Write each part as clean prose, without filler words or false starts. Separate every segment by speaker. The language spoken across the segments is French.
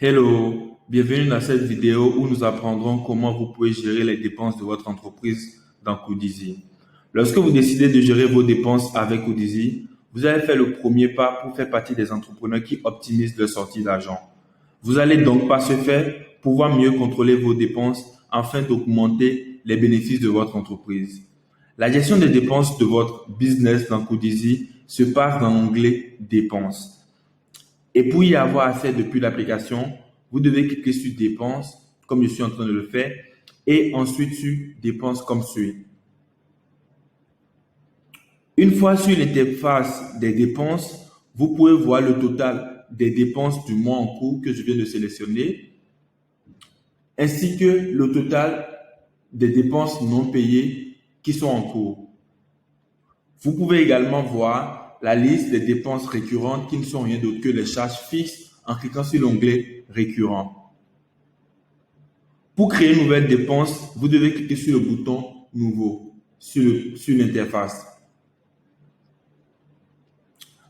Speaker 1: Hello, bienvenue dans cette vidéo où nous apprendrons comment vous pouvez gérer les dépenses de votre entreprise dans Coodizy. Lorsque vous décidez de gérer vos dépenses avec Coodizy, vous allez faire le premier pas pour faire partie des entrepreneurs qui optimisent leur sortie d'argent. Vous allez donc par ce fait pouvoir mieux contrôler vos dépenses afin d'augmenter les bénéfices de votre entreprise. La gestion des dépenses de votre business dans Coodizy se passe dans l'onglet Dépenses. Et pour y avoir accès depuis l'application, vous devez cliquer sur Dépenses, comme je suis en train de le faire, et ensuite sur Dépenses comme suit. Une fois sur l'interface des dépenses, vous pouvez voir le total des dépenses du mois en cours que je viens de sélectionner, ainsi que le total des dépenses non payées qui sont en cours. Vous pouvez également voir la liste des dépenses récurrentes qui ne sont rien d'autre que les charges fixes en cliquant sur l'onglet récurrent. Pour créer une nouvelle dépense, vous devez cliquer sur le bouton Nouveau sur l'interface.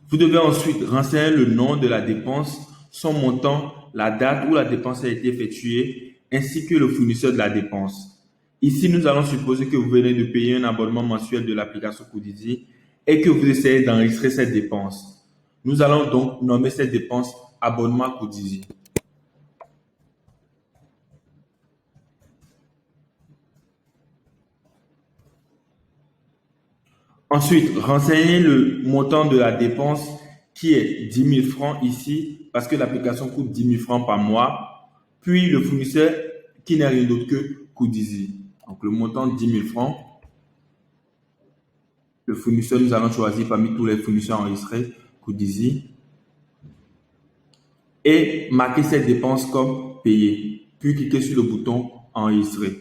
Speaker 1: Vous devez ensuite renseigner le nom de la dépense, son montant, la date où la dépense a été effectuée, ainsi que le fournisseur de la dépense. Ici, nous allons supposer que vous venez de payer un abonnement mensuel de l'application Coodizy et que vous essayez d'enregistrer cette dépense. Nous allons donc nommer cette dépense abonnement Coodizy. Ensuite, renseignez le montant de la dépense qui est 10 000 francs ici parce que l'application coûte 10 000 francs par mois. Puis le fournisseur qui n'est rien d'autre que Coodizy. Donc le montant 10 000 francs. Le fournisseur, nous allons choisir parmi tous les fournisseurs enregistrés Coodizy. Et marquer cette dépense comme payée. Puis cliquez sur le bouton enregistrer.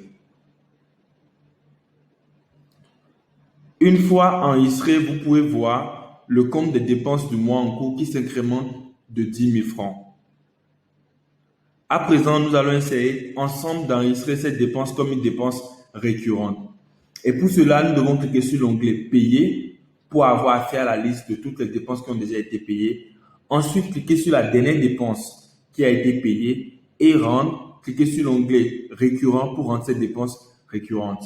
Speaker 1: Une fois enregistré, vous pouvez voir le compte des dépenses du mois en cours qui s'incrémente de 10 000 francs. À présent, nous allons essayer ensemble d'enregistrer cette dépense comme une dépense récurrente. Et pour cela, nous devons cliquer sur l'onglet Payer pour avoir accès à la liste de toutes les dépenses qui ont déjà été payées. Ensuite, cliquez sur la dernière dépense qui a été payée et rendre. Cliquez sur l'onglet Récurrent pour rendre cette dépense récurrente.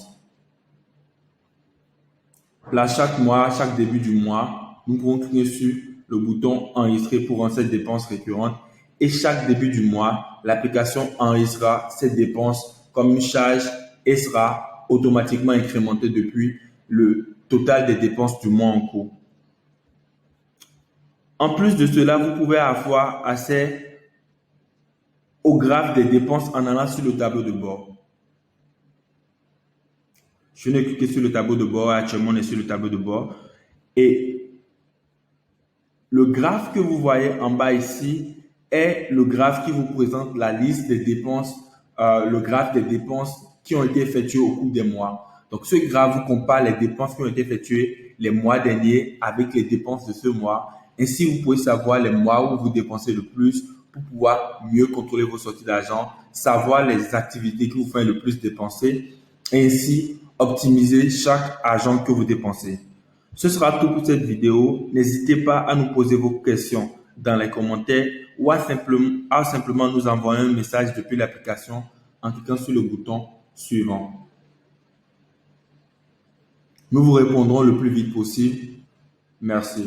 Speaker 1: Là, chaque mois, chaque début du mois, nous pouvons cliquer sur le bouton Enregistrer pour rendre cette dépense récurrente. Et chaque début du mois, l'application enregistrera cette dépense comme une charge et sera automatiquement incrémentée depuis le total des dépenses du mois en cours. En plus de cela, vous pouvez avoir accès au graphe des dépenses en allant sur le tableau de bord. Je viens de cliquer sur le tableau de bord. Actuellement, on est sur le tableau de bord. Et le graphe que vous voyez en bas ici est le graphe qui vous présente la liste des dépenses, le graphe des dépenses qui ont été effectuées au cours des mois. Donc, ce graphe vous compare les dépenses qui ont été effectuées les mois derniers avec les dépenses de ce mois. Ainsi, vous pouvez savoir les mois où vous dépensez le plus pour pouvoir mieux contrôler vos sorties d'argent, savoir les activités qui vous font le plus dépenser et ainsi optimiser chaque argent que vous dépensez. Ce sera tout pour cette vidéo. N'hésitez pas à nous poser vos questions dans les commentaires ou à simplement nous envoyer un message depuis l'application en cliquant sur le bouton suivant. Nous vous répondrons le plus vite possible. Merci.